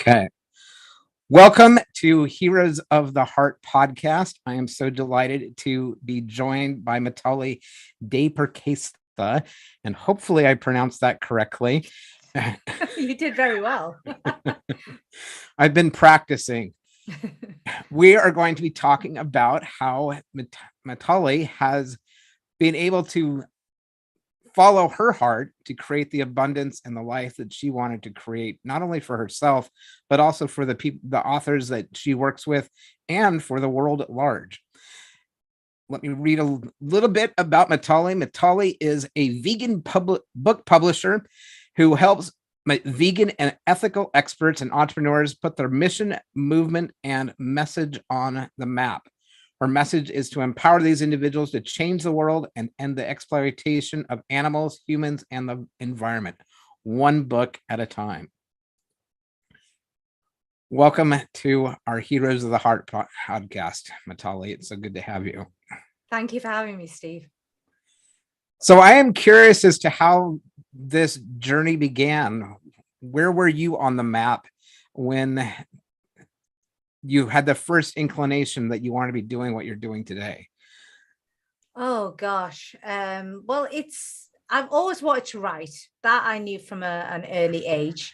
Okay. Welcome to Heroes of the Heart podcast. I am so delighted to be joined by Mitala Deypurkaystha, and hopefully I pronounced that correctly. You did very well. I've been practicing. We are going to be talking about how Mitala has been able to follow her heart to create the abundance and the life that she wanted to create, not only for herself, but also for the people, the authors that she works with, and for the world at large. Let me read a little bit about Mitala. Mitala is a vegan book publisher who helps vegan and ethical experts and entrepreneurs put their mission, movement, and message on the map. Her message is to empower these individuals to change the world and end the exploitation of animals, humans, and the environment, one book at a time. Welcome to our Heroes of the Heart podcast, Mitala. It's so good to have you. Thank you for having me, Steve. So I am curious as to how this journey began. Where were you on the map when you had the first inclination that you want to be doing what you're doing today? Oh gosh. Well, I've always wanted to write. That I knew from an early age.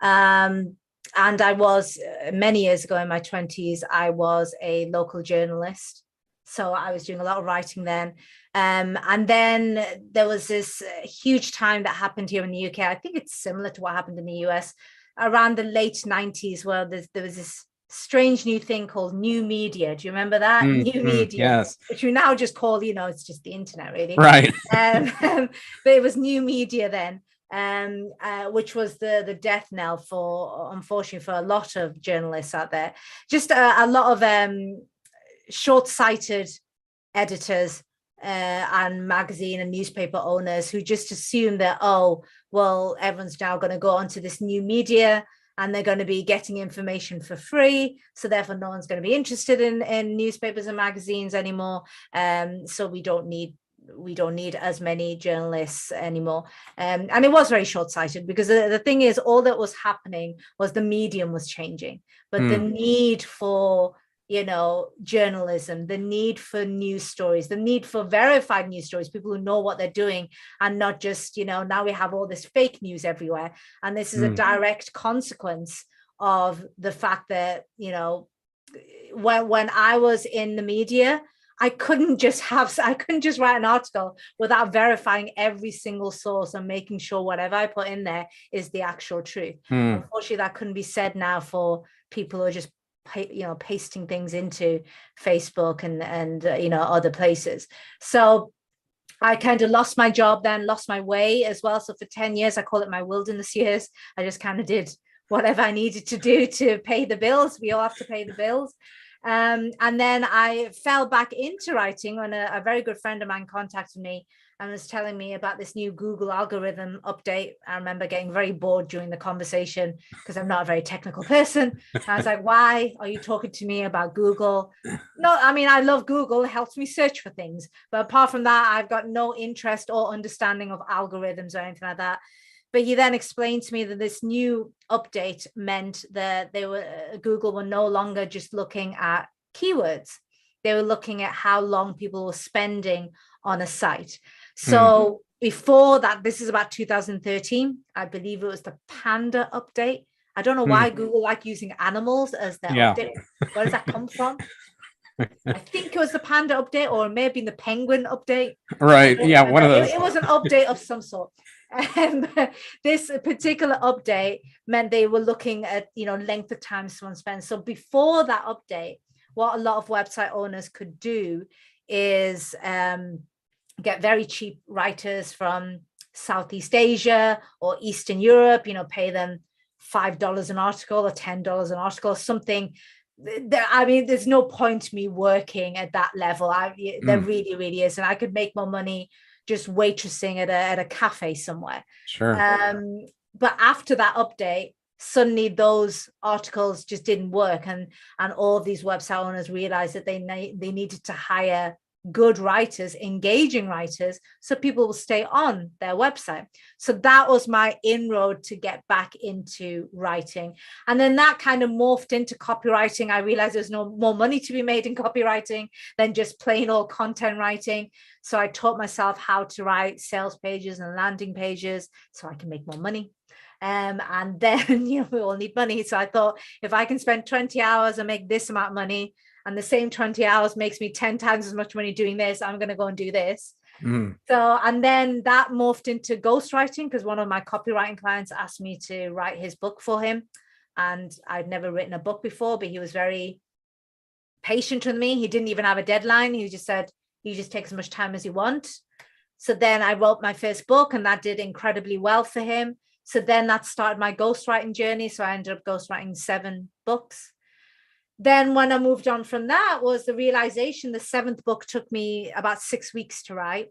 And I was many years ago in my 20s, I was a local journalist. So I was doing a lot of writing then. And then there was this huge time that happened here in the UK. I think it's similar to what happened in the US around the late 90s, where there was this strange new thing called new media. Do you remember that? New media, yes. which we now just call, it's just the internet, really. Right. But it was new media then, which was the death knell for, unfortunately, for a lot of journalists out there. Just a lot of short-sighted editors and magazine and newspaper owners who just assume that, oh, well, everyone's now going to go onto this new media and they're going to be getting information for free. So therefore, no one's going to be interested in newspapers and magazines anymore. So we don't need as many journalists anymore. And it was very short-sighted, because the thing is, all that was happening was the medium was changing, but the need for journalism, the need for news stories, the need for verified news stories, people who know what they're doing, and not just, now we have all this fake news everywhere. And this is a direct consequence of the fact that, when I was in the media, I couldn't just write an article without verifying every single source and making sure whatever I put in there is the actual truth. Unfortunately, that couldn't be said now for people who are just pasting things into Facebook and other places. So I kind of lost my job then, lost my way as well. So for 10 years, I call it my wilderness years. I just kind of did whatever I needed to do to pay the bills. We all have to pay the bills. And then I fell back into writing when a very good friend of mine contacted me and was telling me about this new Google algorithm update. I remember getting very bored during the conversation because I'm not a very technical person. And I was like, why are you talking to me about Google? No, I mean, I love Google. It helps me search for things. But apart from that, I've got no interest or understanding of algorithms or anything like that. But he then explained to me that this new update meant that Google were no longer just looking at keywords. They were looking at how long people were spending on a site. So before that, this is about 2013, I believe it was the Panda update. I don't know why Google like using animals as their update. Where does that come from? I think it was the Panda update, or it may have been the Penguin update. Right. Yeah, one of those. It was an update of some sort. This particular update meant they were looking at, length of time someone spends. So before that update, what a lot of website owners could do is get very cheap writers from Southeast Asia or Eastern Europe, pay them $5 an article or $10 an article, something. I mean, there's no point me working at that level. There really, really is. And I could make more money just waitressing at a cafe somewhere. Sure. But after that update, suddenly those articles just didn't work. And all of these website owners realized that they needed to hire good writers, engaging writers, so people will stay on their website. So that was my inroad to get back into writing. And then that kind of morphed into copywriting. I realized there's no more money to be made in copywriting than just plain old content writing. So I taught myself how to write sales pages and landing pages so I can make more money. And then, we all need money. So I thought, if I can spend 20 hours and make this amount of money, and the same 20 hours makes me 10 times as much money doing this, I'm going to go and do this. So, and then that morphed into ghostwriting, because one of my copywriting clients asked me to write his book for him. And I'd never written a book before, but he was very patient with me. He didn't even have a deadline. He just said, you just take as much time as you want. So then I wrote my first book, and that did incredibly well for him. So then that started my ghostwriting journey. So I ended up ghostwriting 7 books. Then when I moved on from that was the realization the 7th book took me about 6 weeks to write,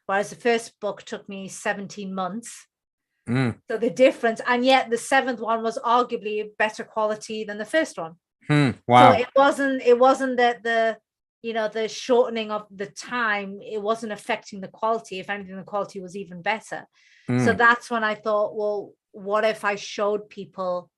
whereas the first book took me 17 months. So the difference, and yet the 7th one was arguably better quality than the first one. Wow. So it wasn't that the shortening of the time, it wasn't affecting the quality. If anything, the quality was even better. So that's when I thought, well, what if I showed people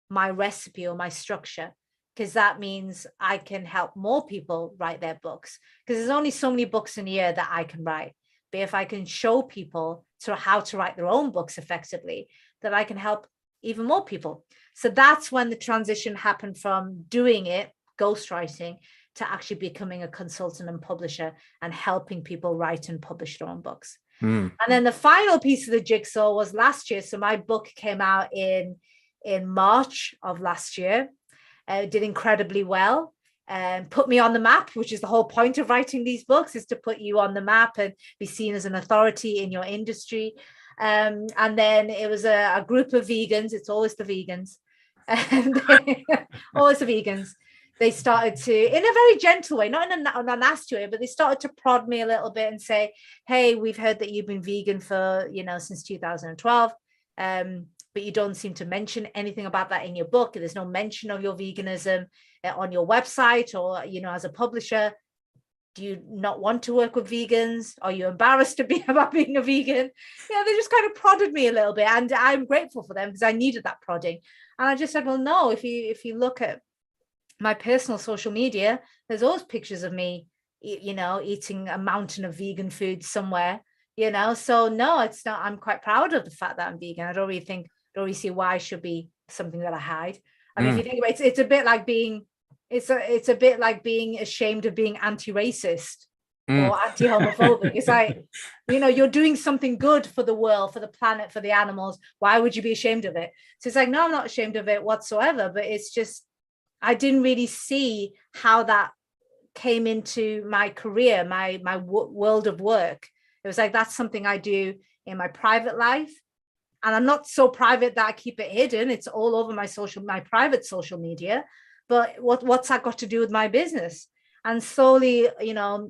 my recipe or my structure? Because that means I can help more people write their books, because there's only so many books in a year that I can write. But if I can show people how to write their own books effectively, that I can help even more people. So that's when the transition happened from doing it, ghostwriting, to actually becoming a consultant and publisher and helping people write and publish their own books. And then the final piece of the jigsaw was last year. So my book came out in March of last year. Did incredibly well and put me on the map, which is the whole point of writing these books, is to put you on the map and be seen as an authority in your industry. And then it was a group of vegans. It's always the vegans. And always the vegans. They started to, in a very gentle way, not in a nasty way, but they started to prod me a little bit and say, hey, we've heard that you've been vegan for, since 2012. But you don't seem to mention anything about that in your book. There's no mention of your veganism on your website or, as a publisher. Do you not want to work with vegans? Are you embarrassed to be about being a vegan? They just kind of prodded me a little bit, and I'm grateful for them because I needed that prodding. And I just said, well, no, if you look at my personal social media, there's always pictures of me, eating a mountain of vegan food somewhere, so no, it's not. I'm quite proud of the fact that I'm vegan. I don't really see why it should be something that I hide. I mean, if you think about it, it's a bit like being, it's a bit like being ashamed of being anti-racist or anti-homophobic. It's like, you're doing something good for the world, for the planet, for the animals. Why would you be ashamed of it? So it's like, no, I'm not ashamed of it whatsoever, but it's just, I didn't really see how that came into my career, my world of work. It was like, that's something I do in my private life. And I'm not so private that I keep it hidden. It's all over my private social media. But what's that got to do with my business? And slowly,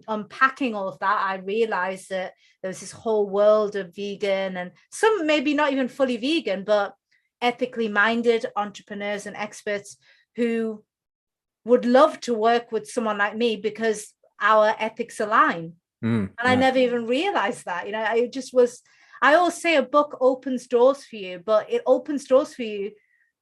unpacking all of that, I realized that there was this whole world of vegan, and some maybe not even fully vegan, but ethically minded entrepreneurs and experts who would love to work with someone like me because our ethics align. I never even realized that. It just was, I always say a book opens doors for you, but it opens doors for you.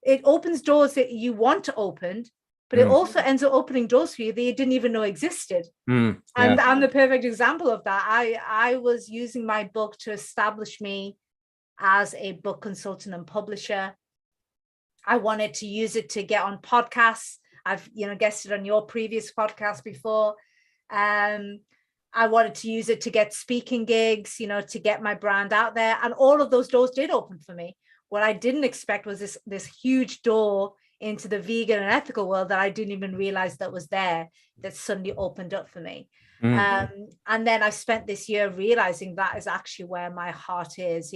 It opens doors that you want to open, but it also ends up opening doors for you that you didn't even know existed. And I'm the perfect example of that. I was using my book to establish me as a book consultant and publisher. I wanted to use it to get on podcasts. I've, guested on your previous podcast before. I wanted to use it to get speaking gigs, to get my brand out there. And all of those doors did open for me. What I didn't expect was this huge door into the vegan and ethical world that I didn't even realize that was there, that suddenly opened up for me. And then I spent this year realizing that is actually where my heart is.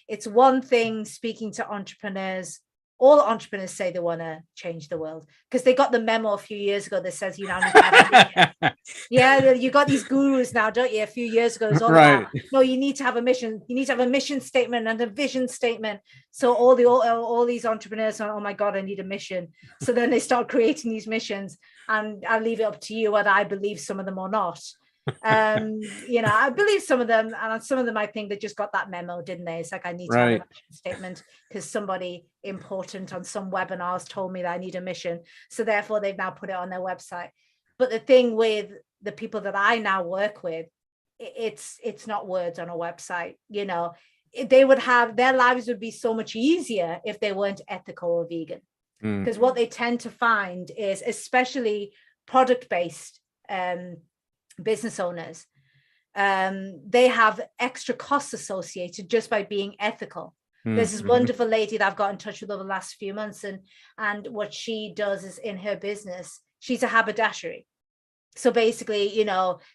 It's one thing speaking to entrepreneurs. All entrepreneurs say they want to change the world because they got the memo a few years ago that says, now need to have a yeah, you got these gurus now, don't you? A few years ago, it's all about, no, you need to have a mission. You need to have a mission statement and a vision statement. So all these entrepreneurs are, oh my God, I need a mission. So then they start creating these missions, and I'll leave it up to you whether I believe some of them or not. I believe some of them, and some of them I think they just got that memo, didn't they? It's like, I need to have a mission statement because somebody important on some webinars told me that I need a mission, so therefore they've now put it on their website. But the thing with the people that I now work with, it's not words on a website. They would have, their lives would be so much easier if they weren't ethical or vegan, because what they tend to find is, especially product-based business owners, they have extra costs associated just by being ethical. There's this wonderful lady that I've got in touch with over the last few months, and what she does is, in her business, she's a haberdashery. So basically,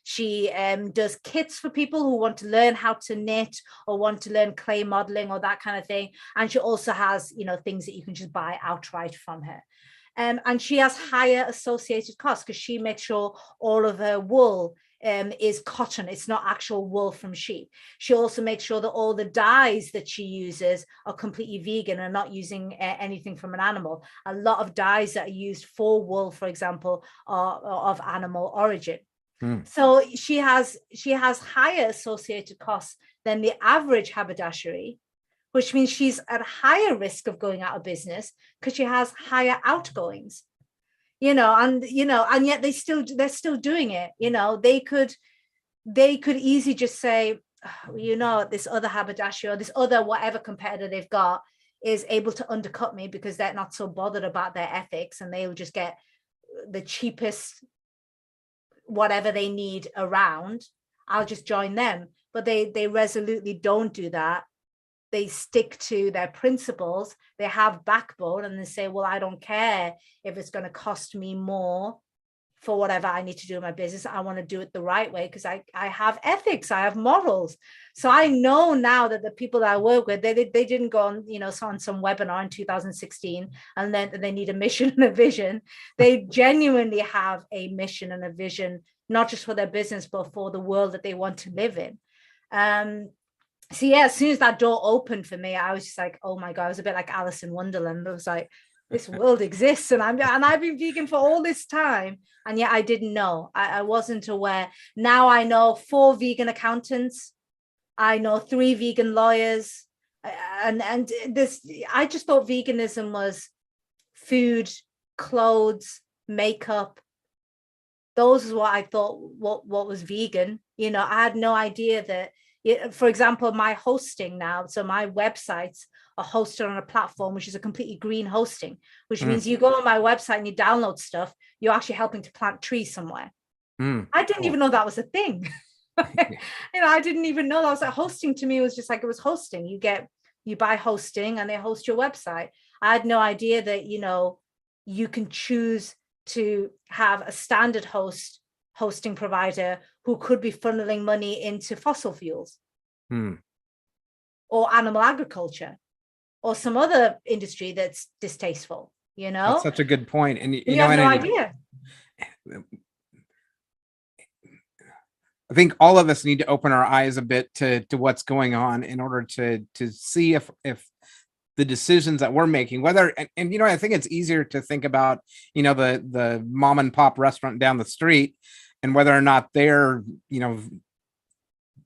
she does kits for people who want to learn how to knit or want to learn clay modeling or that kind of thing. And she also has, things that you can just buy outright from her. And she has higher associated costs because she makes sure all of her wool is cotton. It's not actual wool from sheep. She also makes sure that all the dyes that she uses are completely vegan and not using anything from an animal. A lot of dyes that are used for wool, for example, are of animal origin. So she has higher associated costs than the average haberdashery, which means she's at higher risk of going out of business because she has higher outgoings. And yet they're still doing it. They could easily just say, this other haberdashery or this other whatever competitor they've got is able to undercut me because they're not so bothered about their ethics, and they'll just get the cheapest whatever they need around. I'll just join them. But they resolutely don't do that. They stick to their principles. They have backbone, and they say, well, I don't care if it's going to cost me more for whatever I need to do in my business. I want to do it the right way because I have ethics, I have morals. So I know now that the people that I work with, they didn't go on, on some webinar in 2016 and then they need a mission and a vision. They genuinely have a mission and a vision, not just for their business, but for the world that they want to live in. So yeah, as soon as that door opened for me, I was just like, oh my God, I was a bit like Alice in Wonderland. I was like, this world exists, and I've been vegan for all this time, and yet I didn't know. I wasn't aware. Now I know 4 vegan accountants. I know 3 vegan lawyers, and this. I just thought veganism was food, clothes, makeup. Those is what I thought. What was vegan? I had no idea that. For example, my hosting now, so my websites are hosted on a platform which is a completely green hosting, which means you go on my website and you download stuff, you're actually helping to plant trees somewhere. I didn't even know that was a thing. I didn't even know that was like hosting. To me, it was just like, it was hosting. You buy hosting and they host your website. I had no idea that, you can choose to have a standard hosting provider who could be funneling money into fossil fuels or animal agriculture or some other industry that's distasteful. That's such a good point. And you have no idea. I think all of us need to open our eyes a bit to what's going on in order to see if the decisions that we're making, whether, and I think it's easier to think about, the mom and pop restaurant down the street, and whether or not they're,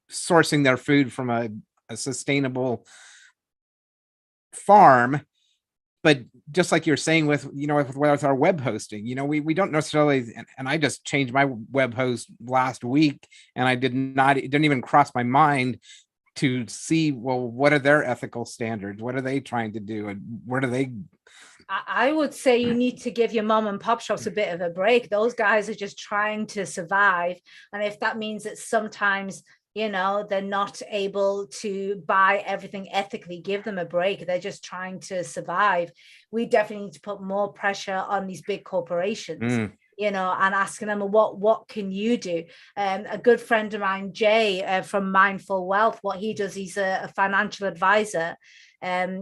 sourcing their food from a sustainable farm. But just like you're saying with our web hosting, we don't necessarily, and I just changed my web host last week, and it didn't even cross my mind to see, well, what are their ethical standards? What are they trying to do? And where do they? I would say you need to give your mom and pop shops a bit of a break. Those guys are just trying to survive. And if that means that sometimes, they're not able to buy everything ethically, give them a break. They're just trying to survive. We definitely need to put more pressure on these big corporations. And asking them, what can you do? A good friend of mine, Jay, from Mindful Wealth, what he does, he's a financial advisor.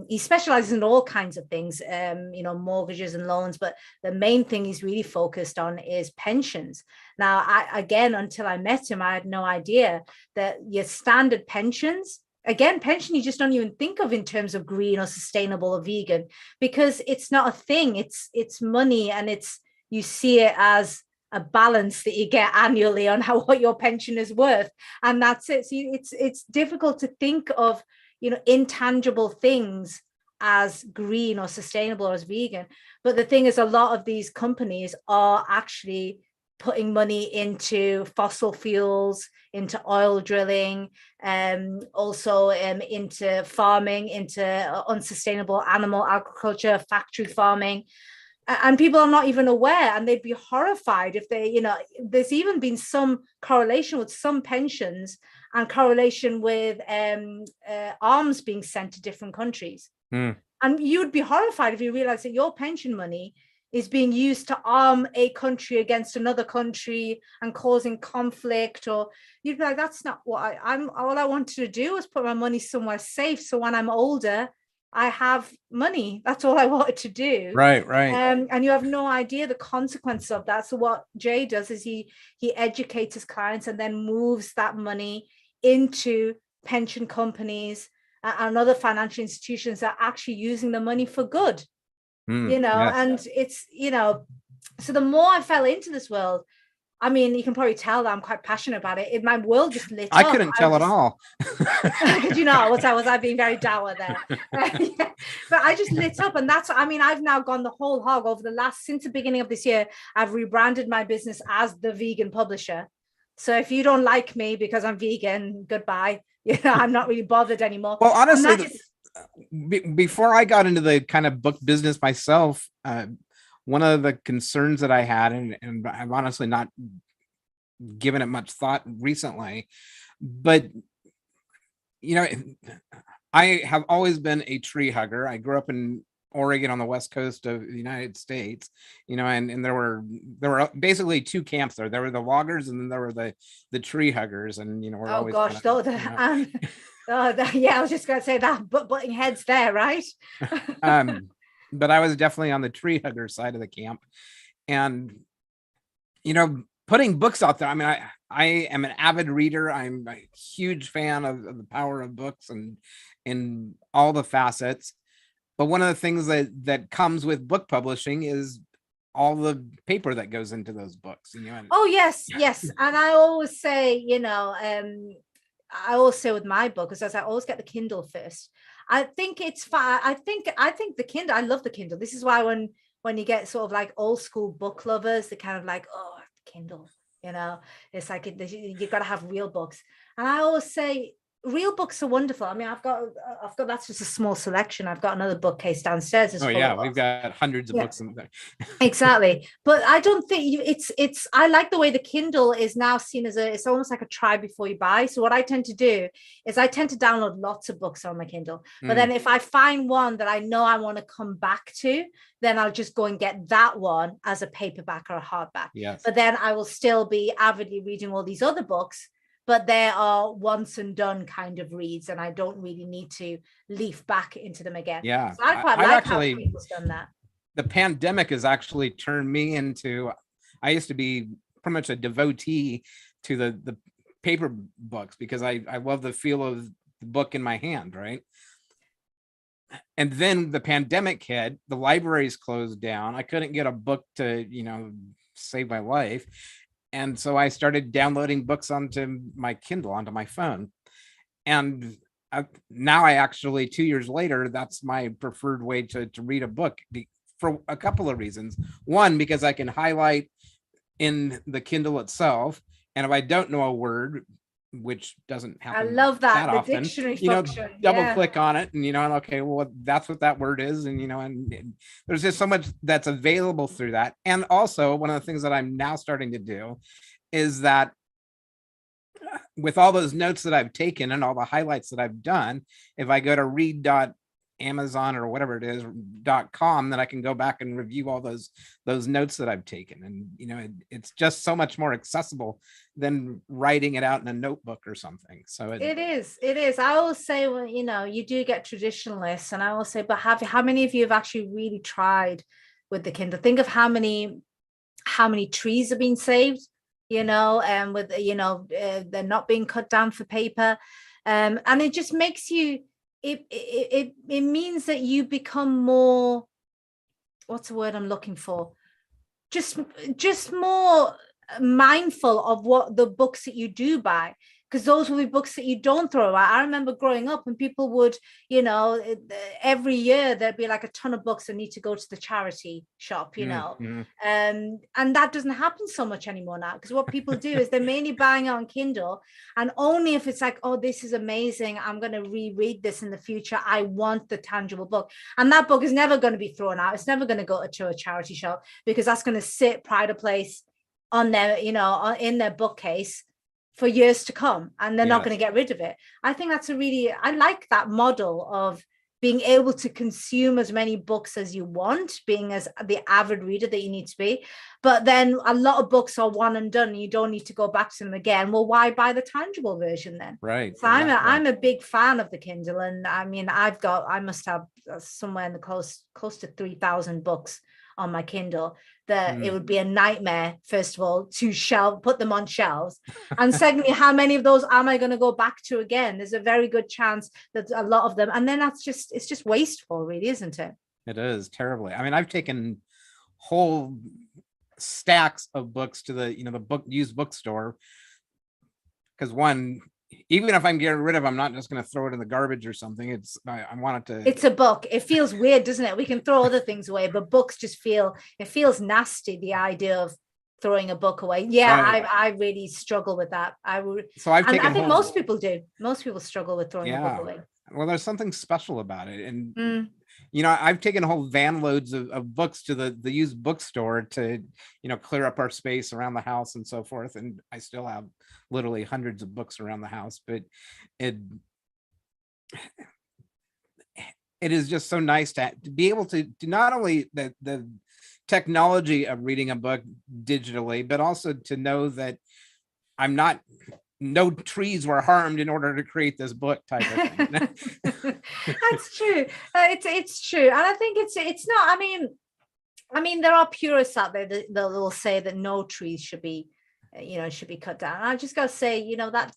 He specializes in all kinds of things, mortgages and loans, but the main thing he's really focused on is pensions. Now, until I met him, I had no idea that your standard pensions, pension you just don't even think of in terms of green or sustainable or vegan, because it's not a thing. It's money, and you see it as a balance that you get annually on what your pension is worth, and that's it. So it's difficult to think of, intangible things as green or sustainable or as vegan. But the thing is, a lot of these companies are actually putting money into fossil fuels, into oil drilling, also into farming, into unsustainable animal agriculture, factory farming. And people are not even aware, and they'd be horrified if they, there's even been some correlation with some pensions and correlation with arms being sent to different countries. Mm. And you'd be horrified if you realize that your pension money is being used to arm a country against another country and causing conflict. Or you'd be like, that's not what I'm all I wanted to do was put my money somewhere safe, so when I'm older I have money. That's all I wanted to do. Right. And you have no idea the consequences of that. So what Jay does is he educates his clients and then moves that money into pension companies and other financial institutions that are actually using the money for good. Yes. And it's, so the more I fell into this world, I mean, you can probably tell that I'm quite passionate about it. My world just lit up. I couldn't tell at all. Could you not? Was I being very dour there? Yeah. But I just lit up, and I've now gone the whole hog over since the beginning of this year. I've rebranded my business as the Vegan Publisher. So if you don't like me because I'm vegan, goodbye. I'm not really bothered anymore. Well, honestly, before I got into the kind of book business myself, one of the concerns that I had, and I've honestly not given it much thought recently, but I have always been a tree hugger. I grew up in Oregon on the west coast of the United States, and there were basically two camps there. There were the loggers, and then there were the tree huggers, and we're always yeah, I was just going to say that, but butting heads there, right? But I was definitely on the tree hugger side of the camp, and putting books out there. I mean, I am an avid reader. I'm a huge fan of the power of books and in all the facets. But one of the things that comes with book publishing is all the paper that goes into those books. Oh yes. And I always say, I always say with my book, because I always get the Kindle first. I think it's fine. I think the Kindle, I love the Kindle. This is why when you get sort of like old school book lovers, they're kind of like, oh, Kindle, it's like you got to have real books. And I always say real books are wonderful. I mean, I've got that's just a small selection. I've got another bookcase downstairs. We've got hundreds of books in there. Exactly. But I don't think it's I like the way the Kindle is now seen as it's almost like a try before you buy. So what I tend to do is I tend to download lots of books on my Kindle. But then if I find one that I know I want to come back to, then I'll just go and get that one as a paperback or a hardback. Yes. But then I will still be avidly reading all these other books, but they are once and done kind of reads, and I don't really need to leaf back into them again. Yeah. So I quite like how people's done that. The pandemic has actually turned me into, I used to be pretty much a devotee to the paper books because I love the feel of the book in my hand, right? And then the pandemic hit, the libraries closed down. I couldn't get a book to, save my life. And so I started downloading books onto my Kindle, onto my phone. And now I actually, 2 years later, that's my preferred way to read a book for a couple of reasons. One, because I can highlight in the Kindle itself. And if I don't know a word, which doesn't happen, I love that the often, dictionary function. Double click on it, and okay, well, that's what that word is, and there's just so much that's available through that. And also, one of the things that I'm now starting to do is that with all those notes that I've taken and all the highlights that I've done, if I go to read.amazon or whatever it is .com, then I can go back and review all those notes that I've taken, and it's just so much more accessible than writing it out in a notebook or something. So it is. I always say, well, you do get traditionalists, and I always say, but how many of you have actually really tried with the Kindle? Think of how many trees have been saved, and with they're not being cut down for paper, and it just makes you. It means that you become more, what's the word I'm looking for? just more mindful of what the books that you do buy, because those will be books that you don't throw out. I remember growing up and people would, every year there'd be like a ton of books that need to go to the charity shop, and that doesn't happen so much anymore now, because what people do is they're mainly buying it on Kindle, and only if it's like, oh, this is amazing, I'm going to reread this in the future, I want the tangible book. And that book is never going to be thrown out. It's never going to go to a charity shop, because that's going to sit pride of place on their, in their bookcase for years to come, and they're not going to get rid of it. I think that's I like that model of being able to consume as many books as you want, being as the avid reader that you need to be. But then a lot of books are one and done, and you don't need to go back to them again. Well, why buy the tangible version then? Right. So I'm a big fan of the Kindle, and I mean, I must have somewhere in the close to 3,000 books on my Kindle, that it would be a nightmare, first of all, to put them on shelves. And secondly, how many of those am I going to go back to again? There's a very good chance that a lot of them, and then it's just wasteful, really, isn't it? It is terribly. I mean, I've taken whole stacks of books to the used bookstore, because even if I'm getting rid of them, I'm not just going to throw it in the garbage or something. I want it to. It's a book. It feels weird, doesn't it? We can throw other things away, but books feels nasty, the idea of throwing a book away. Yeah, right. I really struggle with that. I think most people do. Most people struggle with throwing a book away. Well, there's something special about it. And I've taken whole van loads of books to the used bookstore to, clear up our space around the house and so forth. And I still have literally hundreds of books around the house, but it is just so nice to be able to not only the technology of reading a book digitally, but also to know that no trees were harmed in order to create this book, type of thing. That's true. It's true. And I think it's not, I mean, there are purists out there that will say that no trees should be cut down. And I just got to say, that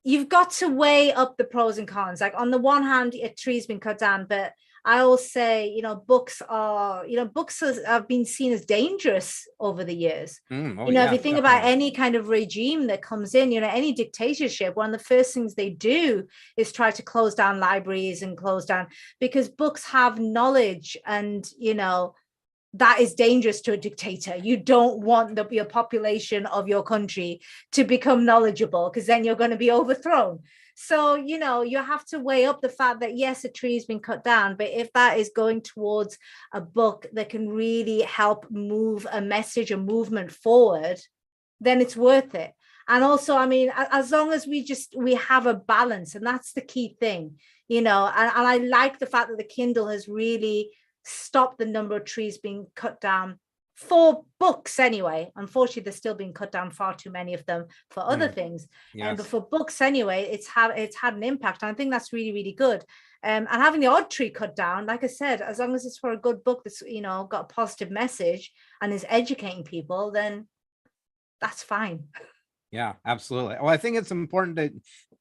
you've got to weigh up the pros and cons. Like, on the one hand, a tree's been cut down, but I will say, books have been seen as dangerous over the years. If you think about any kind of regime that comes in, any dictatorship, one of the first things they do is try to close down libraries and because books have knowledge, and, that is dangerous to a dictator. You don't want your population of your country to become knowledgeable, because then you're going to be overthrown. So, you have to weigh up the fact that, yes, a tree has been cut down, but if that is going towards a book that can really help move a message, a movement forward, then it's worth it. And also, I mean, as long as we have a balance, and that's the key thing, and I like the fact that the Kindle has really stopped the number of trees being cut down for books anyway. Unfortunately, there's still being cut down far too many of them for other things. But for books anyway, it's had an impact. And I think that's really, really good. And having the odd tree cut down, like I said, as long as it's for a good book that's, got a positive message and is educating people, then that's fine. Yeah, absolutely. Well, I think it's important to,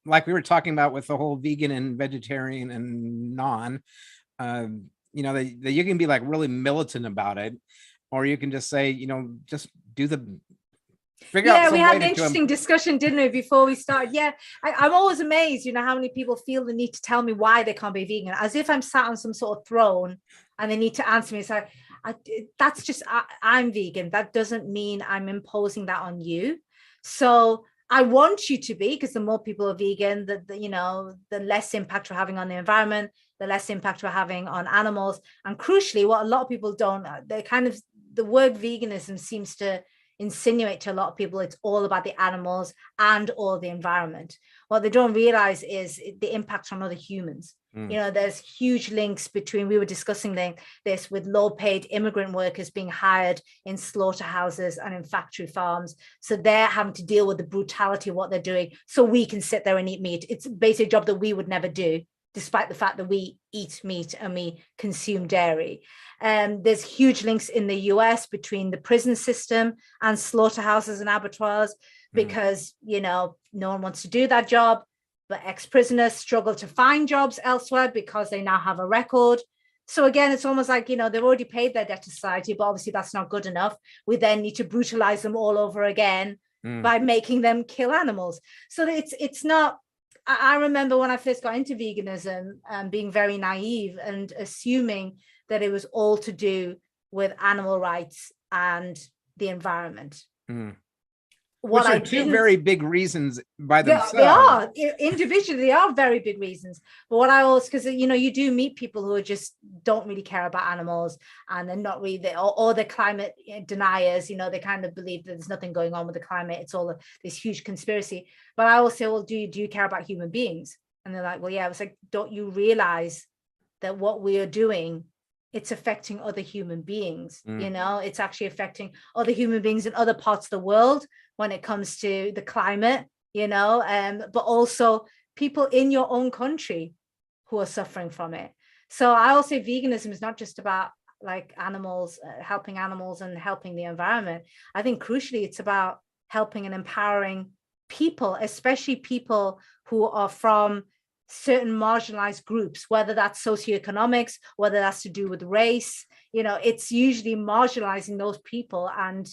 like we were talking about with the whole vegan and vegetarian and non, that you can be like really militant about it, or you can just say, just do figure out. Yeah, we had an interesting discussion, didn't we, before we started? Yeah, I'm always amazed, how many people feel the need to tell me why they can't be vegan, as if I'm sat on some sort of throne and they need to answer me. So that's just, I'm vegan. That doesn't mean I'm imposing that on you. So I want you to be, because the more people are vegan, the less impact we're having on the environment, the less impact we're having on animals. And crucially, what a lot of people don't, the word veganism seems to insinuate to a lot of people it's all about the animals and or the environment. What they don't realize is the impact on other humans. There's huge links between, we were discussing this with low-paid immigrant workers being hired in slaughterhouses and in factory farms. So they're having to deal with the brutality of what they're doing, so we can sit there and eat meat. It's basically a job that we would never do, despite the fact that we eat meat and we consume dairy. There's huge links in the US between the prison system and slaughterhouses and abattoirs, because, no one wants to do that job, but ex-prisoners struggle to find jobs elsewhere because they now have a record. So again, it's almost like, they've already paid their debt to society, but obviously that's not good enough. We then need to brutalize them all over again by making them kill animals. So it's not. I remember when I first got into veganism, being very naive and assuming that it was all to do with animal rights and the environment. Which are two very big reasons by themselves. They are individually, they are very big reasons. But what I always, because you do meet people who just don't really care about animals, and they're not really, or the climate deniers. They kind of believe that there's nothing going on with the climate. It's all this huge conspiracy. But I always say, well, do you care about human beings? And they're like, well, yeah. I was like, don't you realize that what we are doing, it's affecting other human beings? It's actually affecting other human beings in other parts of the world when it comes to the climate, but also people in your own country who are suffering from it. So I will say veganism is not just about like animals, helping animals and helping the environment. I think crucially, it's about helping and empowering people, especially people who are from certain marginalized groups, whether that's socioeconomics, whether that's to do with race. It's usually marginalizing those people, and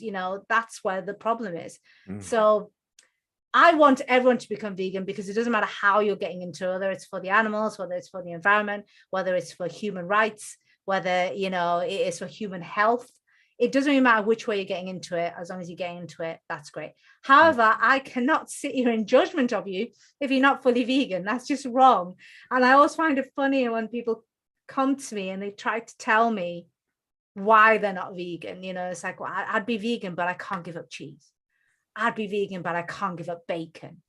that's where the problem is. So I want everyone to become vegan, because it doesn't matter how you're getting into it, whether it's for the animals, whether it's for the environment, whether it's for human rights, whether it is for human health. It doesn't really matter which way you're getting into it. As long as you're getting into it, that's great. However, I cannot sit here in judgment of you if you're not fully vegan. That's just wrong. And I always find it funny when people come to me and they try to tell me why they're not vegan. It's like, well, I'd be vegan, but I can't give up cheese. I'd be vegan, but I can't give up bacon.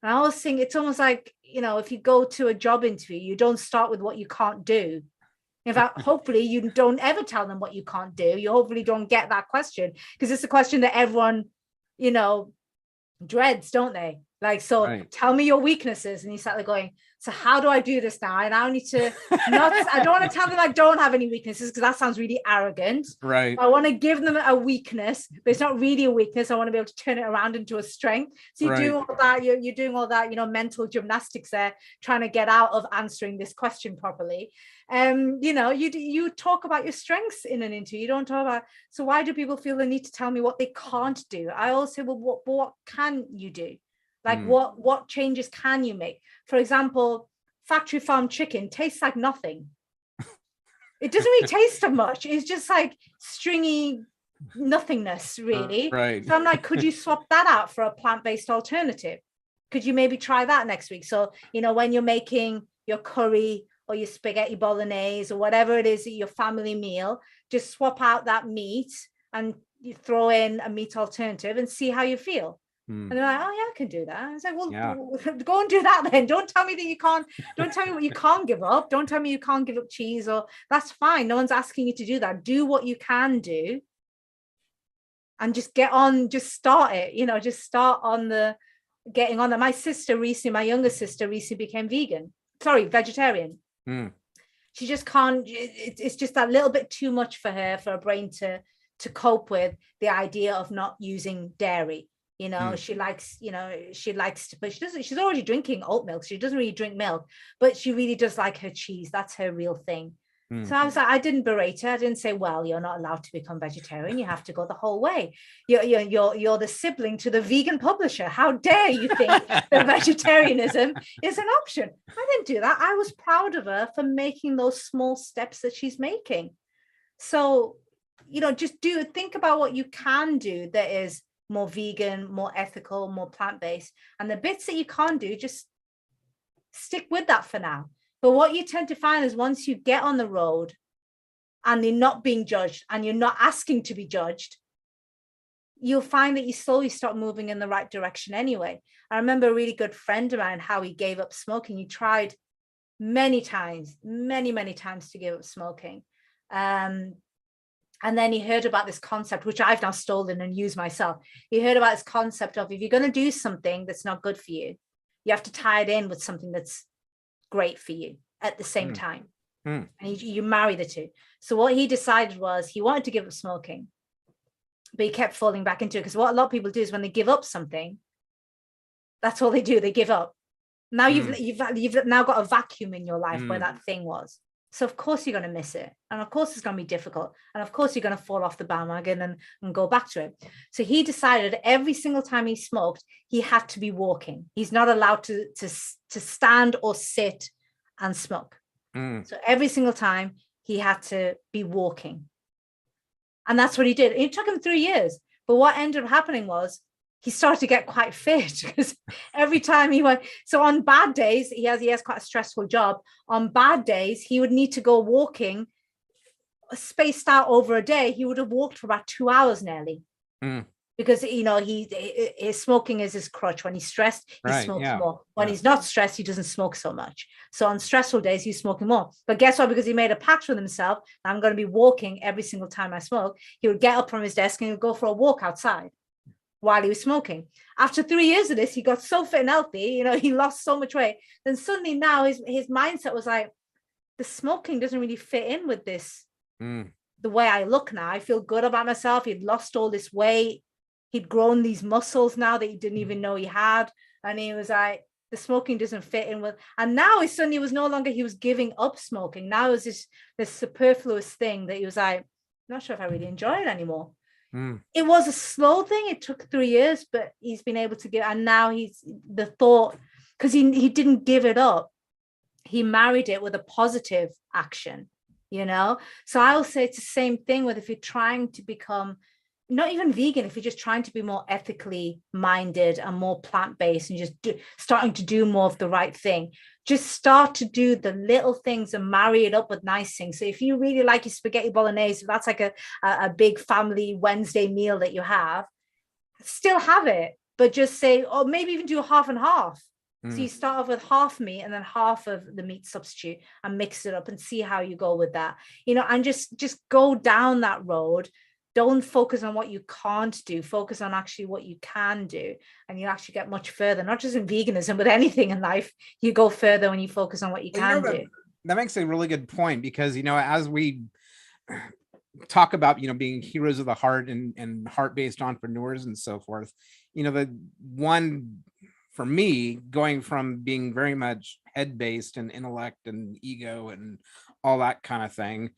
And I always think it's almost like, if you go to a job interview, you don't start with what you can't do. In fact, hopefully you don't ever tell them what you can't do. You hopefully don't get that question, because it's a question that everyone, dreads, don't they? Like, so right. Tell me your weaknesses. And you start going, so how do I do this now? And I need to I don't want to tell them I don't have any weaknesses, because that sounds really arrogant. Right. I want to give them a weakness, but it's not really a weakness. I want to be able to turn it around into a strength. So you do all that, you're doing all that, mental gymnastics there, trying to get out of answering this question properly. You talk about your strengths in an interview. You don't talk about, so why do people feel the need to tell me what they can't do? I always say, well, what can you do? Like what changes can you make? For example, factory farm chicken tastes like nothing. It doesn't really taste so much. It's just like stringy nothingness, really. Right. So I'm like, could you swap that out for a plant-based alternative? Could you maybe try that next week? So, when you're making your curry or your spaghetti bolognese or whatever it is, your family meal, just swap out that meat and you throw in a meat alternative and see how you feel. And they're like, oh yeah, I can do that. I was like, well, go and do that then. Don't tell me that you can't. Don't tell me what you can't give up. Don't tell me you can't give up cheese, or that's fine. No one's asking you to do that. Do what you can do and just get on, just start it, just start on the getting on that. My younger sister recently became vegetarian. She just can't, it's just that little bit too much for her brain to cope with the idea of not using dairy. She likes, but she's already drinking oat milk. She doesn't really drink milk, but she really does like her cheese. That's her real thing. So I was like, I didn't berate her. I didn't say, well, you're not allowed to become vegetarian. You have to go the whole way. You're the sibling to the vegan publisher. How dare you think that vegetarianism is an option? I didn't do that. I was proud of her for making those small steps that she's making. So, just think about what you can do that is more vegan, more ethical, more plant-based. And the bits that you can't do, just stick with that for now. But what you tend to find is once you get on the road and you're not being judged and you're not asking to be judged, you'll find that you slowly start moving in the right direction anyway. I remember a really good friend of mine, how he gave up smoking. He tried many times to give up smoking. And then he heard about this concept, which I've now stolen and used myself. He heard about this concept of, if you're going to do something that's not good for you, you have to tie it in with something that's great for you at the same time. And you marry the two. So what he decided was he wanted to give up smoking, but he kept falling back into it, because what a lot of people do is when they give up something, that's all they do. They give up. Now you've now got a vacuum in your life where that thing was. So of course you're going to miss it. And of course it's going to be difficult. And of course you're going to fall off the bandwagon and go back to it. So he decided every single time he smoked, he had to be walking. He's not allowed to stand or sit and smoke. So every single time he had to be walking. And that's what he did. It took him 3 years. But what ended up happening was he started to get quite fit, because every time he went, so on bad days, he has quite a stressful job. On bad days, he would need to go walking, spaced out over a day. He would have walked for about 2 hours nearly. Because his smoking is his crutch. When he's stressed, he smokes more. When he's not stressed, he doesn't smoke so much. So on stressful days, he's smoking more. But guess what? Because he made a pact with himself, I'm going to be walking every single time I smoke. He would get up from his desk and he would go for a walk outside while he was smoking. After 3 years of this, he got so fit and healthy. He lost so much weight. Then suddenly now his mindset was like, the smoking doesn't really fit in with this. The way I look now, I feel good about myself. He'd lost all this weight. He'd grown these muscles now that he didn't even know he had. And he was like, the smoking doesn't fit in with, and now he suddenly was no longer, he was giving up smoking. Now it was this superfluous thing that he was like, not sure if I really enjoy it anymore. It was a slow thing. It took 3 years, but he's been able to give, and now he's the thought, because he didn't give it up. He married it with a positive action, So I will say it's the same thing with, if you're trying to become not even vegan, if you're just trying to be more ethically minded and more plant-based and just starting to do more of the right thing, just start to do the little things and marry it up with nice things. So if you really like your spaghetti bolognese, that's like a big family Wednesday meal that you have, still have it, but just say, or maybe even do half and half. So you start off with half meat and then half of the meat substitute and mix it up and see how you go with that, and just go down that road. Don't focus on what you can't do. Focus on actually what you can do. And you actually get much further, not just in veganism, but anything in life. You go further when you focus on what you can do. That makes a really good point, because, as we talk about, being heroes of the heart and heart-based entrepreneurs and so forth, the one for me, going from being very much head-based and intellect and ego and all that kind of thing,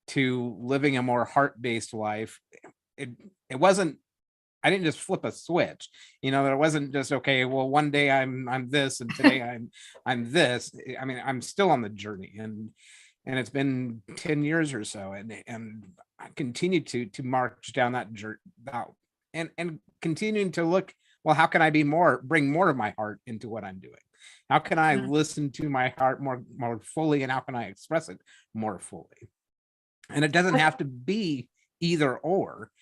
to living a more heart-based life, it wasn't, I didn't just flip a switch, it wasn't just, okay, well, one day I'm this and today I'm this. I mean, I'm still on the journey, and it's been 10 years or so, and I continue to march down that journey, and continuing to look, well, how can I bring more of my heart into what I'm doing? How can I listen to my heart more fully, and how can I express it more fully? And it doesn't have to be either or.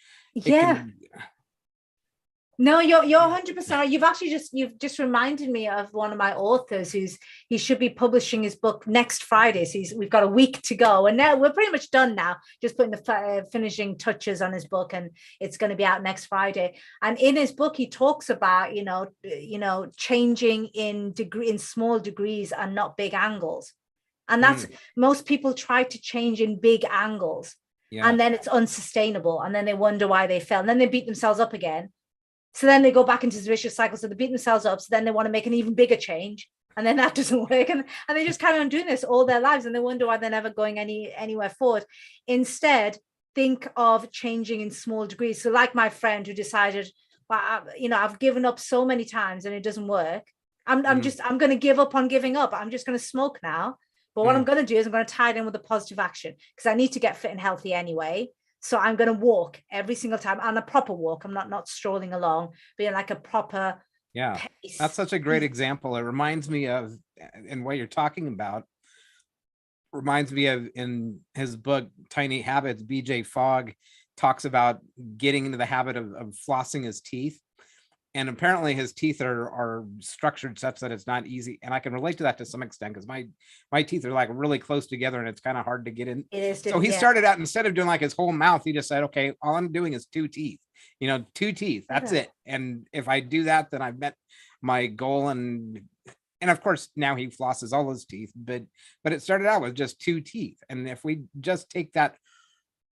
No, you're 100%. You've just reminded me of one of my authors he should be publishing his book next Friday. So we've got a week to go, and now we're pretty much done now. Just putting the finishing touches on his book, and it's going to be out next Friday. And in his book, he talks about changing in small degrees and not big angles. And that's most people try to change in big angles, and then it's unsustainable, and then they wonder why they fell, and then they beat themselves up again. So then they go back into this vicious cycle. So they beat themselves up. So then they want to make an even bigger change, and then that doesn't work, and they just carry on doing this all their lives, and they wonder why they're never going anywhere forward. Instead, think of changing in small degrees. So like my friend who decided, well, I've given up so many times and it doesn't work. I'm going to give up on giving up. I'm just going to smoke now. But what I'm going to do is I'm going to tie it in with a positive action, because I need to get fit and healthy anyway. So I'm going to walk every single time, on a proper walk. I'm not strolling along, but like a proper pace. That's such a great example. It reminds me of, and what you're talking about reminds me of, in his book, Tiny Habits, BJ Fogg talks about getting into the habit of flossing his teeth. And apparently his teeth are structured such that it's not easy. And I can relate to that to some extent, because my teeth are like really close together and it's kind of hard to get in. It is. So he started out, instead of doing like his whole mouth, he just said, okay, all I'm doing is 2 teeth, 2 teeth. That's it. And if I do that, then I've met my goal. And of course, now he flosses all his teeth, but it started out with just 2 teeth. And if we just take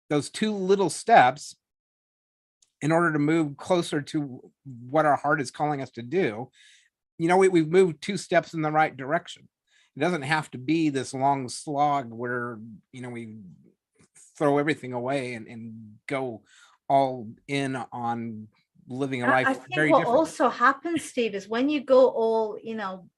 those 2 little steps in order to move closer to what our heart is calling us to do, we've moved 2 steps in the right direction. It doesn't have to be this long slog where, we throw everything away and go all in on living a I life think very what different. also happens, Steve, is when you go all,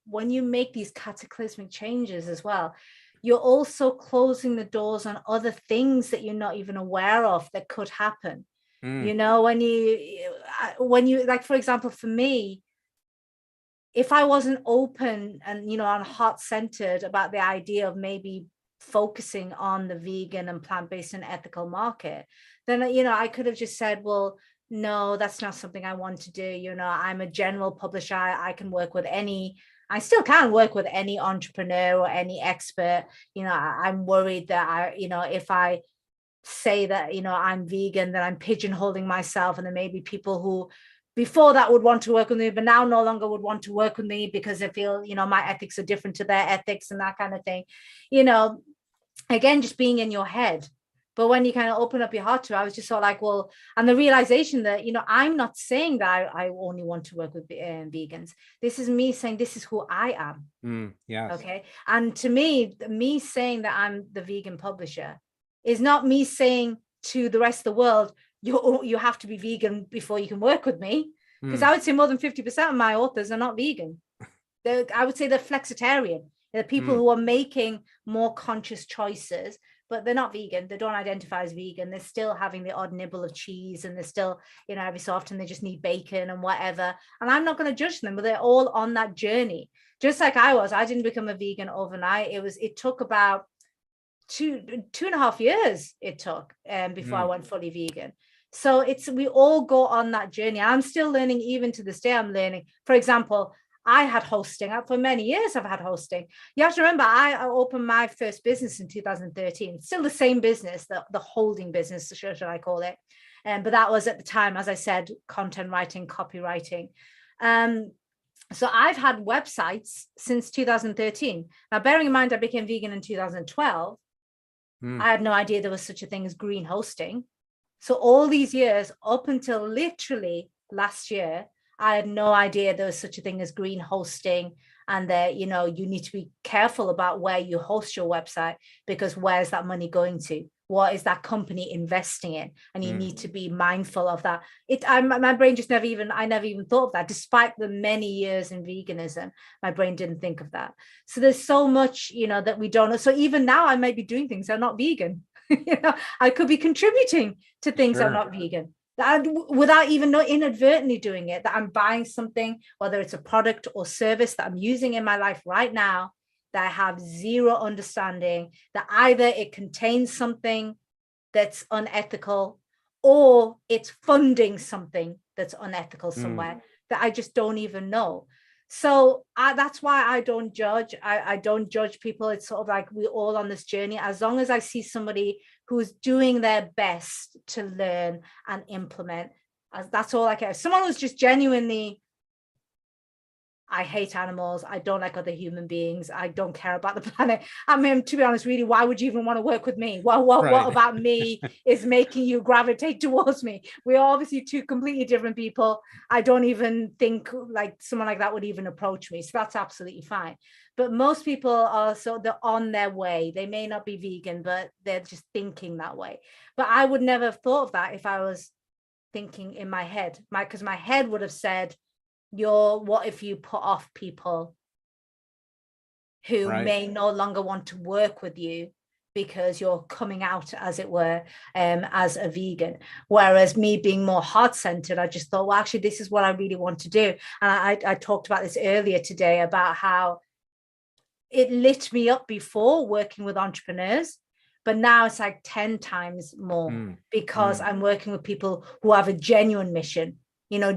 when you make these cataclysmic changes as well, you're also closing the doors on other things that you're not even aware of that could happen. When you like, for example, for me, if I wasn't open and, and heart-centered about the idea of maybe focusing on the vegan and plant-based and ethical market, then, I could have just said, well, no, that's not something I want to do. I'm a general publisher. I can work with I still can work with any entrepreneur or any expert. I'm worried that if I say that, I'm vegan, that I'm pigeonholing myself. And there may be people who before that would want to work with me, but now no longer would want to work with me because they feel, my ethics are different to their ethics and that kind of thing. Again, just being in your head. But when you kind of open up your heart to it, I was just sort of like, well, and the realization that, I'm not saying that I only want to work with vegans. This is me saying this is who I am. Yes. Okay. And to me saying that I'm the vegan publisher is not me saying to the rest of the world, you have to be vegan before you can work with me. Because I would say more than 50% of my authors are not vegan. I would say they're flexitarian. They're people who are making more conscious choices, but they're not vegan. They don't identify as vegan. They're still having the odd nibble of cheese, and they're still, every so often they just need bacon and whatever. And I'm not going to judge them, but they're all on that journey. Just like I was. I didn't become a vegan overnight. It took about two and a half years it took before I went fully vegan. So we all go on that journey. I'm still learning, even to this day. I'm learning. For example, I had hosting for many years. I've had hosting. You have to remember, I opened my first business in 2013. Still the same business, the holding business, should I call it? But that was at the time, as I said, content writing, copywriting. So I've had websites since 2013. Now, bearing in mind, I became vegan in 2012. I had no idea there was such a thing as green hosting. So all these years, up until literally last year, I had no idea there was such a thing as green hosting, and that, you need to be careful about where you host your website, because where's that money going to? What is that company investing in? And you need to be mindful of that. My brain just I never even thought of that. Despite the many years in veganism, my brain didn't think of that. So there's so much, that we don't know. So even now I might be doing things that are not vegan. I could be contributing to things that are not vegan, without even inadvertently doing it, that I'm buying something, whether it's a product or service that I'm using in my life right now, that I have zero understanding, that either it contains something that's unethical, or it's funding something that's unethical somewhere that I just don't even know. So that's why I don't judge. I don't judge people. It's sort of like we're all on this journey. As long as I see somebody who's doing their best to learn and implement, that's all I care. Someone who's just genuinely, I hate animals, I don't like other human beings, I don't care about the planet. I mean, to be honest, really, why would you even want to work with me? What about me is making you gravitate towards me? We're obviously two completely different people. I don't even think like someone like that would even approach me. So that's absolutely fine. But most people are, so they're on their way. They may not be vegan, but they're just thinking that way. But I would never have thought of that if I was thinking in my head, because my head would have said, what if you put off people who may no longer want to work with you because you're coming out, as it were, as a vegan. Whereas me being more heart-centered, I just thought, well, actually, this is what I really want to do. And I talked about this earlier today, about how it lit me up before working with entrepreneurs, but now it's like 10 times more, because I'm working with people who have a genuine mission,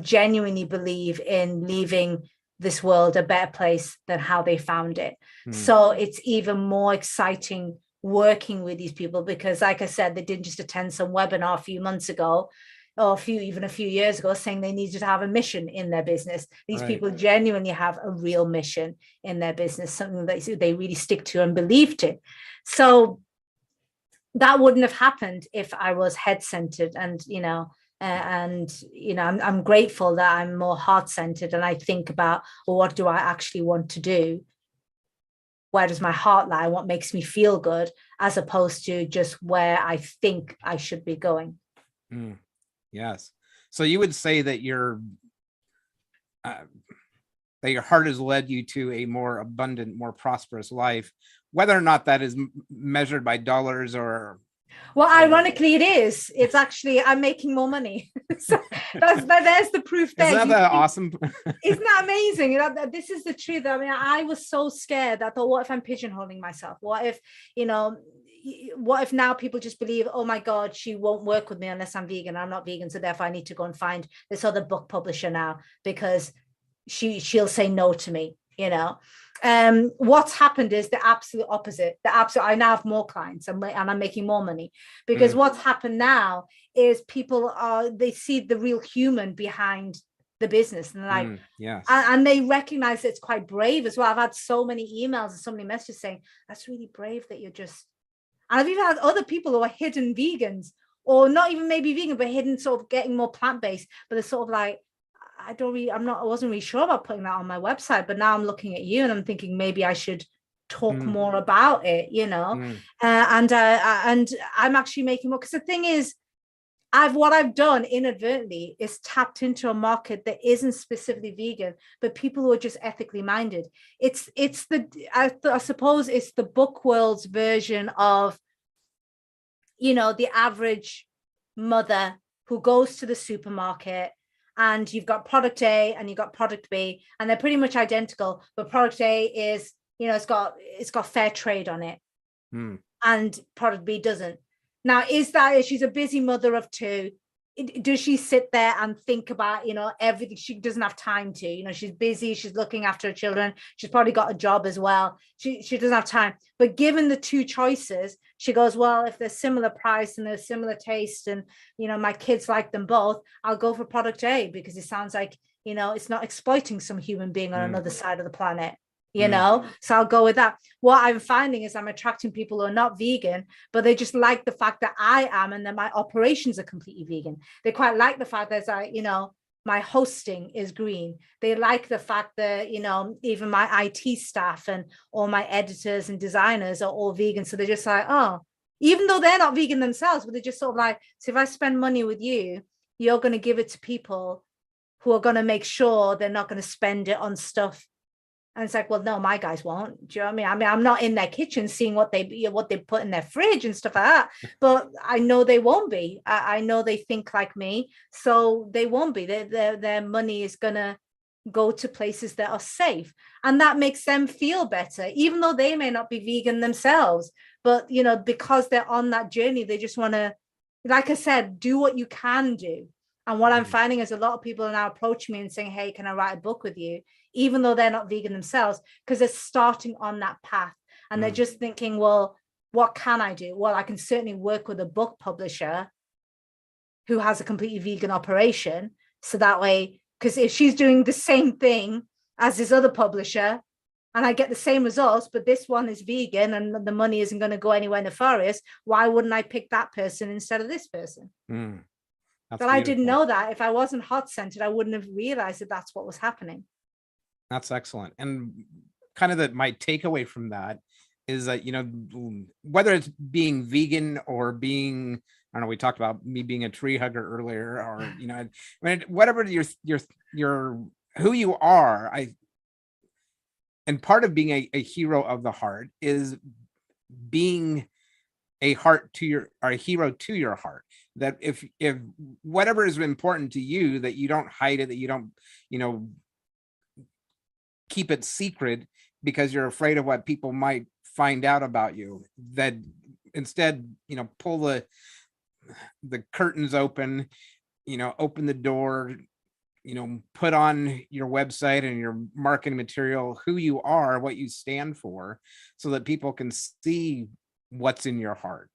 genuinely believe in leaving this world a better place than how they found it. So it's even more exciting working with these people, because like I said, they didn't just attend some webinar a few months ago, or even a few years ago, saying they needed to have a mission in their business. These people genuinely have a real mission in their business, something that they really stick to and believe to. So that wouldn't have happened if I was head-centered. And I'm grateful that I'm more heart-centered, and I think about, well, what do I actually want to do? where does my heart lie, what makes me feel good, as opposed to just where I think I should be going. Yes. So you would say that your heart has led you to a more abundant, more prosperous life, whether or not that is measured by dollars or. Well, ironically, it is. It's actually, I'm making more money. So there's the proof there. Isn't that awesome? Isn't that amazing? This is the truth. I mean, I was so scared. I thought, what if I'm pigeonholing myself? What if, what if now people just believe, oh my God, she won't work with me unless I'm vegan. I'm not vegan, so therefore I need to go and find this other book publisher now because she'll say no to me. What's happened is the absolute opposite. I now have more clients and I'm making more money because what's happened now is they see the real human behind the business, and like, yes, and they recognize that it's quite brave as well. I've had so many emails and so many messages saying that's really brave that you're just. And I've even had other people who are hidden vegans, or not even maybe vegan, but hidden, sort of getting more plant-based, but they're sort of like, I wasn't really sure about putting that on my website, but now I'm looking at you and I'm thinking maybe I should talk more about it, and I'm actually making more, because the thing is, what I've done inadvertently is tapped into a market that isn't specifically vegan, but people who are just ethically minded. I suppose it's the book world's version of, the average mother who goes to the supermarket, and you've got product A and you've got product B, and they're pretty much identical, but product A is, it's got fair trade on it, and product B doesn't. Now, she's a busy mother of two? Does she sit there and think about, everything? She doesn't have time to, she's busy, she's looking after her children, she's probably got a job as well. She doesn't have time. But given the two choices, she goes, well, if they're similar price and they're similar taste and, my kids like them both, I'll go for product A because it sounds like, it's not exploiting some human being on another side of the planet. So I'll go with that. What I'm finding is I'm attracting people who are not vegan, but they just like the fact that I am, and that my operations are completely vegan. They quite like the fact that my hosting is green. They like the fact that, even my IT staff and all my editors and designers are all vegan. So they're just like, oh, even though they're not vegan themselves, but they're just sort of like, so if I spend money with you, you're going to give it to people who are going to make sure they're not going to spend it on stuff. And it's like, well, no, my guys won't. Do you know what I mean? I'm not in their kitchen seeing what they put in their fridge and stuff like that. But I know they won't be. I know they think like me, so they won't be. Their money is gonna go to places that are safe, and that makes them feel better, even though they may not be vegan themselves. But because they're on that journey, they just want to, like I said, do what you can do. And what I'm finding is a lot of people are now approaching me and saying, hey, can I write a book with you? Even though they're not vegan themselves, because they're starting on that path. And they're just thinking, well, what can I do? Well, I can certainly work with a book publisher who has a completely vegan operation. So that way, because if she's doing the same thing as this other publisher, and I get the same results, but this one is vegan and the money isn't going to go anywhere nefarious, why wouldn't I pick that person instead of this person? But I didn't know that. If I wasn't heart-centered, I wouldn't have realized that that's what was happening. That's excellent. And kind of my takeaway from that is that, whether it's being vegan or being, I don't know, we talked about me being a tree hugger earlier, or, whatever your who you are, and part of being a hero of the heart is being a hero to your heart. That if whatever is important to you, that you don't hide it, that you don't, keep it secret because you're afraid of what people might find out about you, that instead, pull the curtains open, open the door, put on your website and your marketing material, who you are, what you stand for, so that people can see what's in your heart.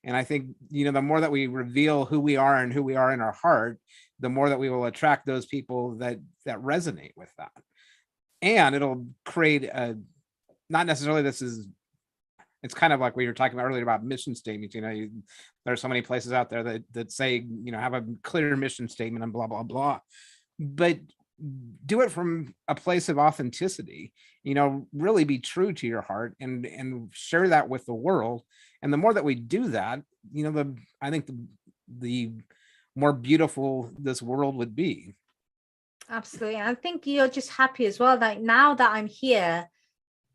And I think, the more that we reveal who we are and who we are in our heart, the more that we will attract those people that resonate with that. And it'll create not necessarily it's kind of like we were talking about earlier about mission statements. There are so many places out there that say, have a clear mission statement and blah, blah, blah. But do it from a place of authenticity, really be true to your heart and share that with the world. And the more that we do that, I think the more beautiful this world would be. Absolutely. And I think you're just happy as well. Like now that I'm here,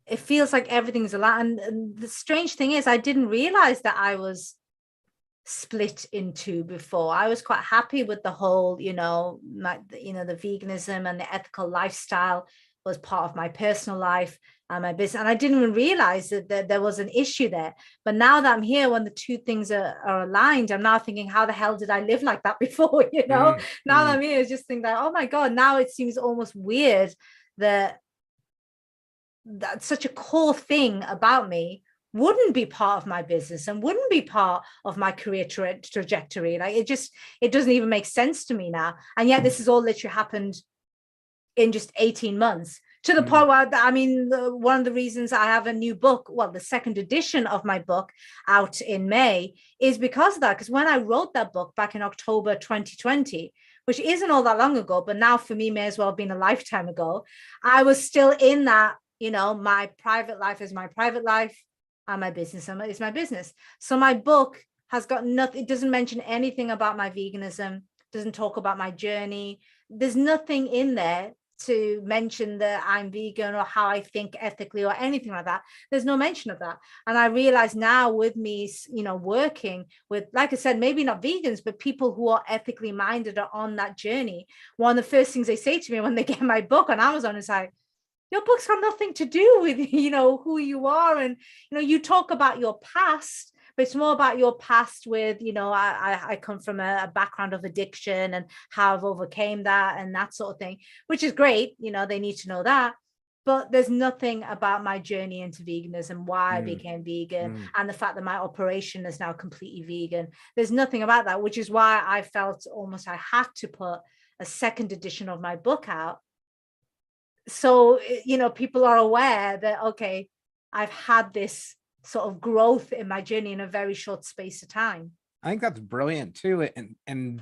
it feels like everything's a lot. And the strange thing is, I didn't realize that I was split in two before. I was quite happy with the whole, the veganism and the ethical lifestyle was part of my personal life and my business. And I didn't even realize that there was an issue there. But now that I'm here, when the two things are aligned, I'm now thinking, how the hell did I live like that before? Now that I'm here, I just think that, oh my God, now it seems almost weird that that's such a core thing about me wouldn't be part of my business and wouldn't be part of my career trajectory. Like it doesn't even make sense to me now. And yet this has all literally happened in just 18 months to the point where, one of the reasons I have a new book, well, the second edition of my book out in May, is because of that. Because when I wrote that book back in October 2020, which isn't all that long ago, but now for me may as well have been a lifetime ago, I was still in that, my private life is my private life and my business is my business. So my book has got nothing, it doesn't mention anything about my veganism, doesn't talk about my journey. There's nothing in there to mention that I'm vegan or how I think ethically or anything like that. There's no mention of that. And I realize now with me, working with, like I said, maybe not vegans, but people who are ethically minded or on that journey, one of the first things they say to me when they get my book on Amazon is like, your book's got nothing to do with, who you are. And, you talk about your past, but it's more about your past with, I come from a background of addiction and how I've overcame that and that sort of thing, which is great. They need to know that. But there's nothing about my journey into veganism, why I became vegan, and the fact that my operation is now completely vegan. There's nothing about that, which is why I felt almost I had to put a second edition of my book out. So, people are aware that, okay, I've had this sort of growth in my journey in a very short space of time. I think that's brilliant too. And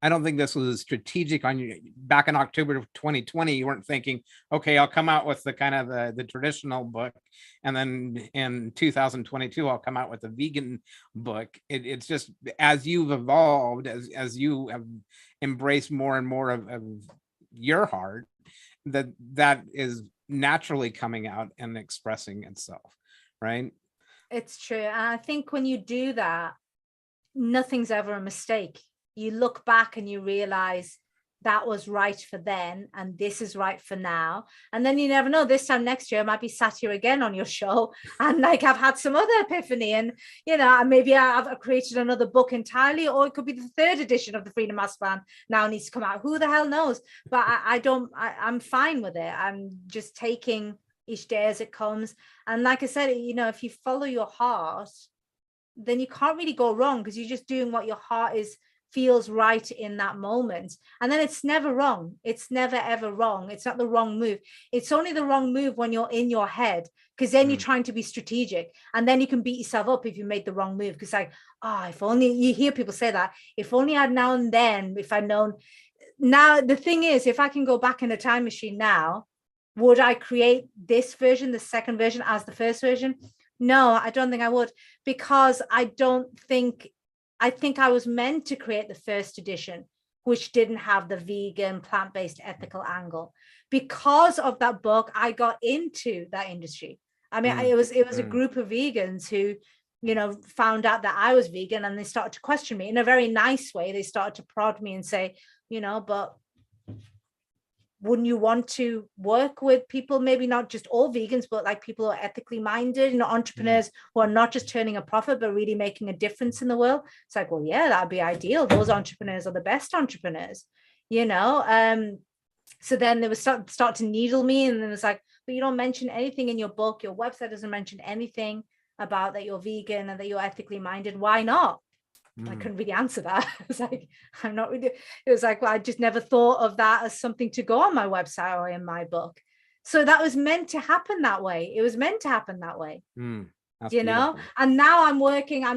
I don't think this was strategic on you back in October of 2020. You weren't thinking, okay, I'll come out with the kind of the traditional book. And then in 2022, I'll come out with a vegan book. It's just as you've evolved, as you have embraced more and more of your heart, that is naturally coming out and expressing itself, right? It's true. And I think when you do that, nothing's ever a mistake. You look back and you realize that was right for then and this is right for now. And then you never know, this time next year I might be sat here again on your show and like I've had some other epiphany and maybe I've created another book entirely, or it could be the third edition of the Freedom Master Plan now needs to come out. Who the hell knows? But I'm fine with it. I'm just taking each day as it comes. And like I said, if you follow your heart, then you can't really go wrong because you're just doing what your heart feels right in that moment. And then it's never wrong. It's never ever wrong. It's not the wrong move. It's only the wrong move when you're in your head, because then you're trying to be strategic and then you can beat yourself up if you made the wrong move. Because if only, you hear people say that, if only I'd known then, if I'd known. Now the thing is, if I can go back in a time machine now, would I create this version, the second version, as the first version? No, I don't think I would, because I think I was meant to create the first edition, which didn't have the vegan, plant-based, ethical angle. Because of that book, I got into that industry. It was a group of vegans who, found out that I was vegan and they started to question me in a very nice way. They started to prod me and say, but wouldn't you want to work with people, maybe not just all vegans, but like people who are ethically minded, entrepreneurs who are not just turning a profit, but really making a difference in the world? It's like, well, yeah, that'd be ideal. Those entrepreneurs are the best entrepreneurs, So then they would start to needle me. And then it's like, but you don't mention anything in your book. Your website doesn't mention anything about that you're vegan and that you're ethically minded. Why not? I couldn't really answer that. It was like, I'm not really, it was like, well, I just never thought of that as something to go on my website or in my book. So that was meant to happen that way. It was meant to happen that way, beautiful. And now I'm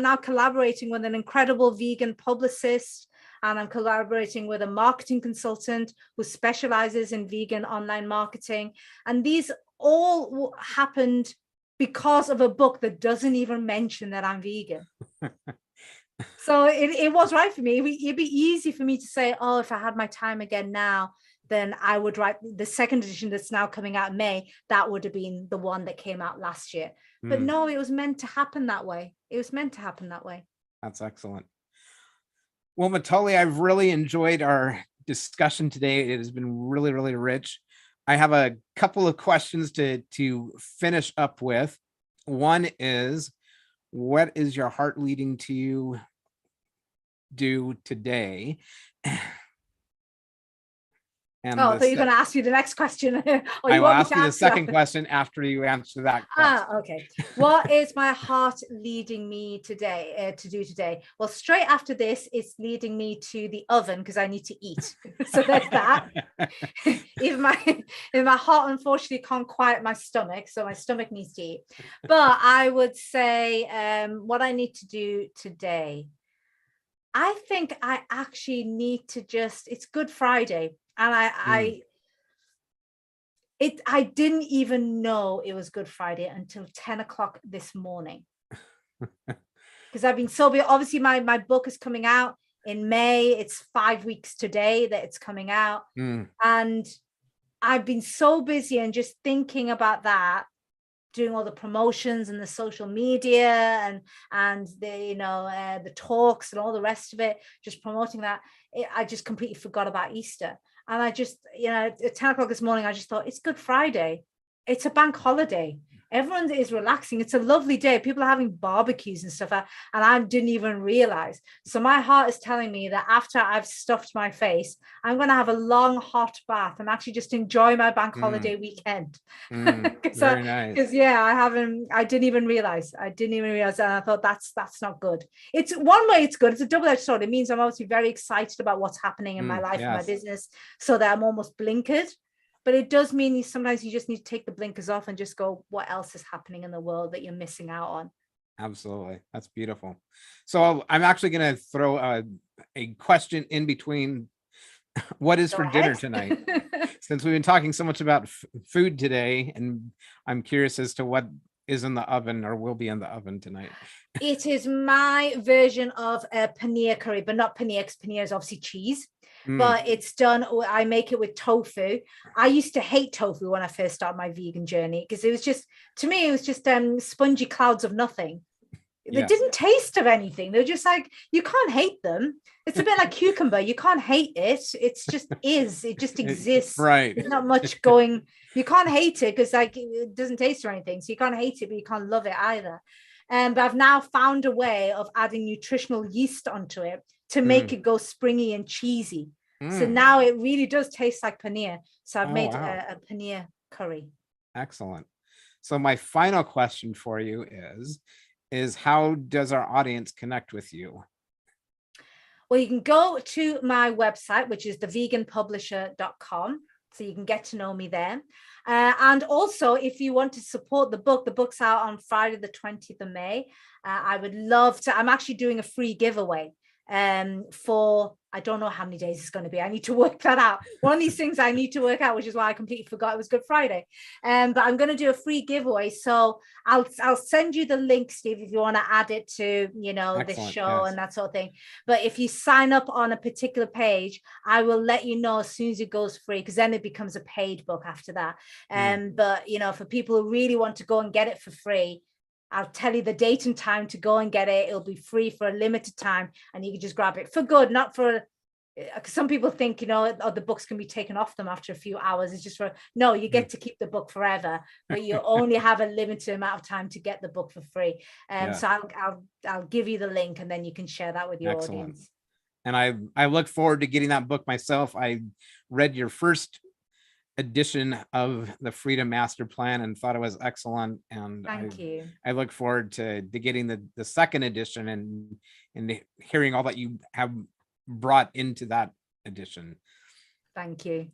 now collaborating with an incredible vegan publicist. and I'm collaborating with a marketing consultant who specializes in vegan online marketing. And these all happened because of a book that doesn't even mention that I'm vegan. So it was right for me. It'd be easy for me to say, oh, if I had my time again now, then I would write the second edition that's now coming out in May. That would have been the one that came out last year. But no, it was meant to happen that way. It was meant to happen that way. That's excellent. Well, Mitala, I've really enjoyed our discussion today. It has been really, really rich. I have a couple of questions to finish up with. One is, what is your heart leading to you do today? And I thought you were going to ask you the next question. I will ask you the second question after you answer that question. Okay. What is my heart leading me today to do today? Well, straight after this, it's leading me to the oven because I need to eat. So there's that. If my heart unfortunately can't quiet my stomach, so my stomach needs to eat. But I would say what I need to do today. I think I actually need to it's Good Friday. And I didn't even know it was Good Friday until 10 o'clock this morning. Because I've been so busy. Obviously, my book is coming out in May. It's 5 weeks today that it's coming out. And I've been so busy and just thinking about that, doing all the promotions and the social media and the the talks and all the rest of it, just promoting that. I just completely forgot about Easter. And I just, at 10 o'clock this morning, I just thought, it's Good Friday. It's a bank holiday. Everyone is relaxing. It's a lovely day. People are having barbecues and stuff. And I didn't even realize. So my heart is telling me that after I've stuffed my face, I'm going to have a long hot bath and actually just enjoy my bank holiday weekend. Very nice. Because I didn't even realize. And I thought that's not good. It's one way it's good. It's a double-edged sword. It means I'm obviously very excited about what's happening in my life and my business, so that I'm almost blinkered. But it does mean sometimes you just need to take the blinkers off and just go, what else is happening in the world that you're missing out on? Absolutely. That's beautiful. So I'm actually going to throw a question in between. What is for dinner tonight? Since we've been talking so much about food today, and I'm curious as to what is in the oven or will be in the oven tonight. It is my version of a paneer curry, but not paneer, because paneer is obviously cheese. But it's done. I make it with tofu. I used to hate tofu when I first started my vegan journey because it was just spongy clouds of nothing. They didn't taste of anything. They were just like, you can't hate them. It's a bit like cucumber. You can't hate it. It's just it just exists. Right. There's not much going. You can't hate it because it doesn't taste or anything. So you can't hate it, but you can't love it either. But I've now found a way of adding nutritional yeast onto it to make it go springy and cheesy. So now it really does taste like paneer. So I've made a paneer curry. Excellent. So my final question for you is how does our audience connect with you? Well, you can go to my website, which is theveganpublisher.com. So you can get to know me there. And also, if you want to support the book's out on Friday, the 20th of May. I would love to. I'm actually doing a free giveaway for, I don't know how many days it's going to be. I need to work that out. One of these things I need to work out, which is why I completely forgot it was Good Friday. But I'm going to do a free giveaway. So I'll send you the link, Steve, if you want to add it to, this show and that sort of thing. But if you sign up on a particular page, I will let you know as soon as it goes free, because then it becomes a paid book after that. But, for people who really want to go and get it for free, I'll tell you the date and time to go and get it. It'll be free for a limited time, and you can just grab it for good, not for, because some people think, the books can be taken off them after a few hours. It's just no, you get to keep the book forever, but you only have a limited amount of time to get the book for free. So I'll give you the link, and then you can share that with your audience. And I look forward to getting that book myself. I read your first edition of the Freedom Master Plan and thought it was excellent, and thank you. I look forward to getting the second edition and hearing all that you have brought into that edition. Thank you.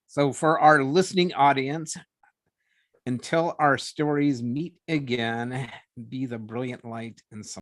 So for our listening audience, until our stories meet again, be the brilliant light inside.